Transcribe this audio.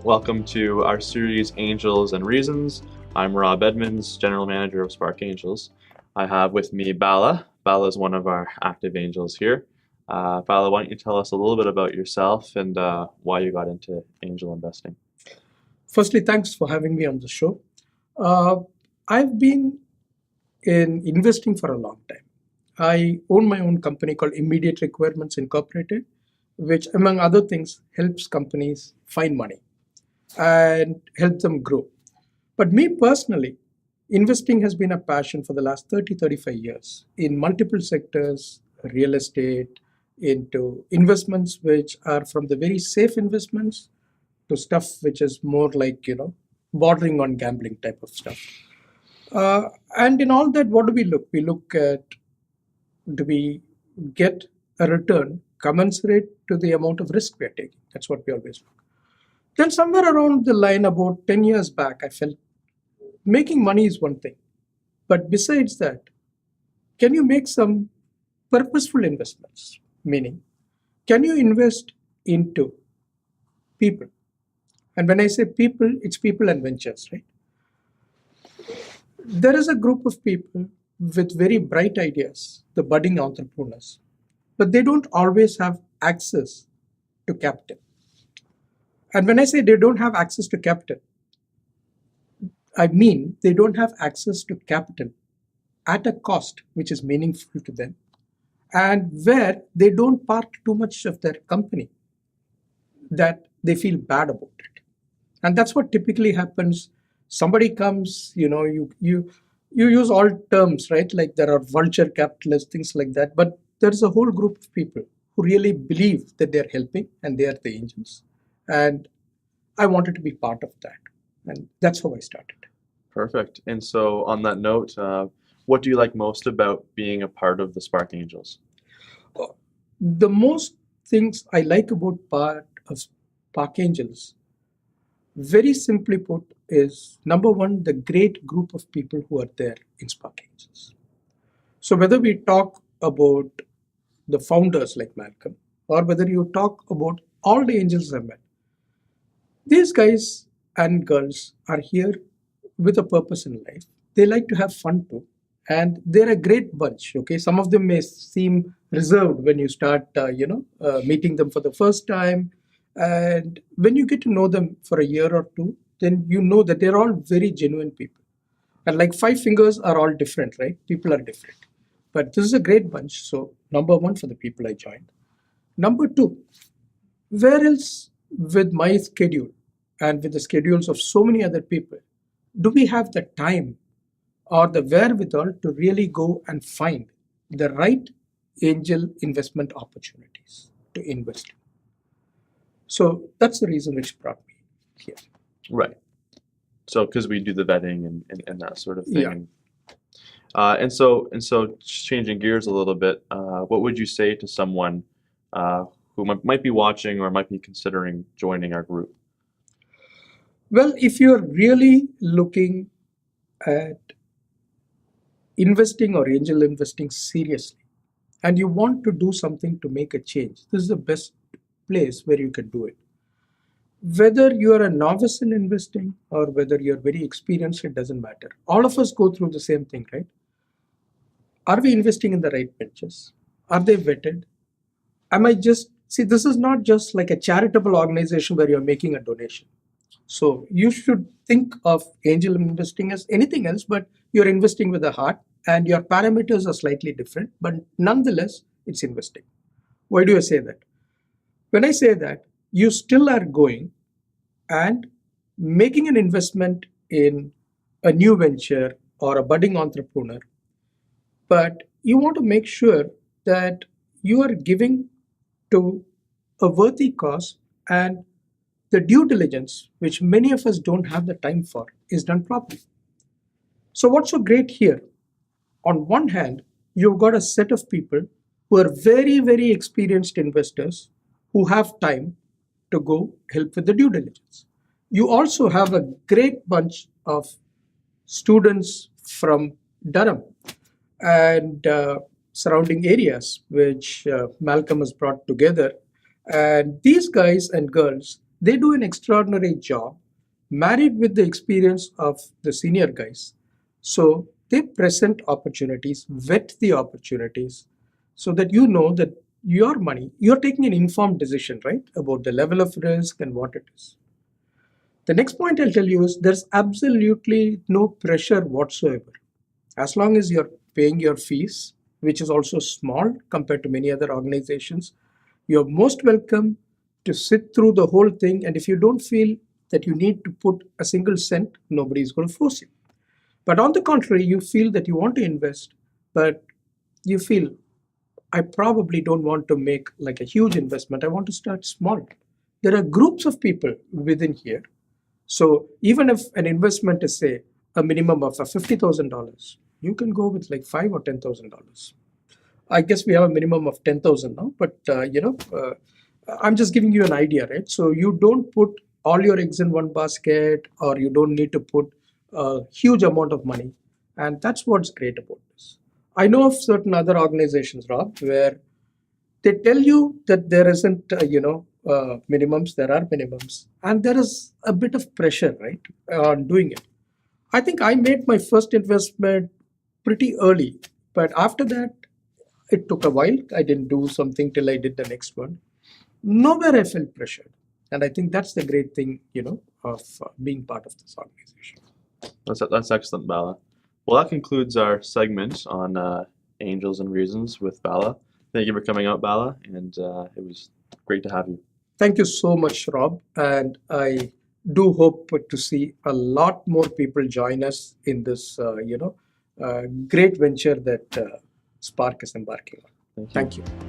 Welcome to our series Angels and Reasons. I'm Rob Edmonds, General Manager of Spark Angels. I have with me Bala. Bala is one of our active angels here. Bala, why don't you tell us a little bit about yourself and why you got into angel investing? Firstly, thanks for having me on the show. I've been in investing for a long time. I own my own company called Immediate Requirements Incorporated, which, among other things, helps companies find money and help them grow. But me personally, investing has been a passion for the last 35 years in multiple sectors, real estate, into investments which are from the very safe investments to stuff which is more like, bordering on gambling type of stuff. And in all that, what do we look? We look at, do we get a return commensurate to the amount of risk we are taking? That's what we always look. Then somewhere around the line, about 10 years back, I felt making money is one thing. But besides that, can you make some purposeful investments? Meaning, can you invest into people? And when I say people, it's people and ventures, right? There is a group of people with very bright ideas, the budding entrepreneurs, but they don't always have access to capital. And when I say they don't have access to capital, I mean they don't have access to capital at a cost which is meaningful to them and where they don't park too much of their company that they feel bad about it. And that's what typically happens. Somebody comes, you use all terms, right? Like there are vulture capitalists, things like that. But there's a whole group of people who really believe that they're helping and they are the angels. And I wanted to be part of that. And that's how I started. Perfect. And so, on that note, what do you like most about being a part of the Spark Angels? The most things I like about part of Spark Angels, very simply put, is number one, the great group of people who are there in Spark Angels. So whether we talk about the founders like Malcolm, or whether you talk about all the angels I've met, these guys and girls are here with a purpose in life. They like to have fun too. And they're a great bunch. Okay, some of them may seem reserved when you start, meeting them for the first time. And when you get to know them for a year or two, then you know that they're all very genuine people. And like five fingers are all different, right? People are different. But this is a great bunch. So, number one for the people I joined. Number two, where else with my schedule and with the schedules of so many other people do we have the time or the wherewithal to really go and find the right angel investment opportunities to invest in? So that's the reason which brought me here. Right. So, because we do the vetting and that sort of thing. Yeah. And so, changing gears a little bit, what would you say to someone who might be watching or might be considering joining our group? Well, if you're really looking at investing or angel investing seriously, and you want to do something to make a change, this is the best place where you can do it. Whether you are a novice in investing or whether you're very experienced, it doesn't matter. All of us go through the same thing, right? Are we investing in the right ventures? Are they vetted? Am I just, see, this is not just like a charitable organization where you're making a donation. So you should think of angel investing as anything else, but you're investing with a heart and your parameters are slightly different, but nonetheless, it's investing. Why do I say that? When I say that, you still are going and making an investment in a new venture or a budding entrepreneur, but you want to make sure that you are giving to a worthy cause and the due diligence, which many of us don't have the time for, is done properly. So what's so great here? On one hand, you've got a set of people who are very, very experienced investors who have time to go help with the due diligence. You also have a great bunch of students from Durham and surrounding areas, which Malcolm has brought together. And these guys and girls They do an extraordinary job, married with the experience of the senior guys. So they present opportunities, vet the opportunities, so that you know that your money, you're taking an informed decision, right, about the level of risk and what it is. The next point I'll tell you is there's absolutely no pressure whatsoever. As long as you're paying your fees, which is also small compared to many other organizations, you're most welcome to sit through the whole thing. And if you don't feel that you need to put a single cent, nobody's going to force you. But on the contrary, you feel that you want to invest, but you feel, I probably don't want to make like a huge investment. I want to start small. There are groups of people within here. So even if an investment is, say, a minimum of $50,000, you can go with like $5,000 or $10,000. I guess we have a minimum of 10,000 now, but I'm just giving you an idea, right? So you don't put all your eggs in one basket, or you don't need to put a huge amount of money, and that's what's great about this. I know of certain other organizations, Rob, where they tell you that there isn't, minimums. There are minimums, and there is a bit of pressure, right, on doing it. I think I made my first investment pretty early, but after that, it took a while. I didn't do something till I did the next one. Nowhere I felt pressured. And I think that's the great thing, of being part of this organization. That's excellent, Bala. Well, that concludes our segment on angels and reasons with Bala. Thank you for coming out, Bala, and it was great to have you. Thank you so much, Rob. And I do hope to see a lot more people join us in this, great venture that Spark is embarking on. Thank you. Thank you.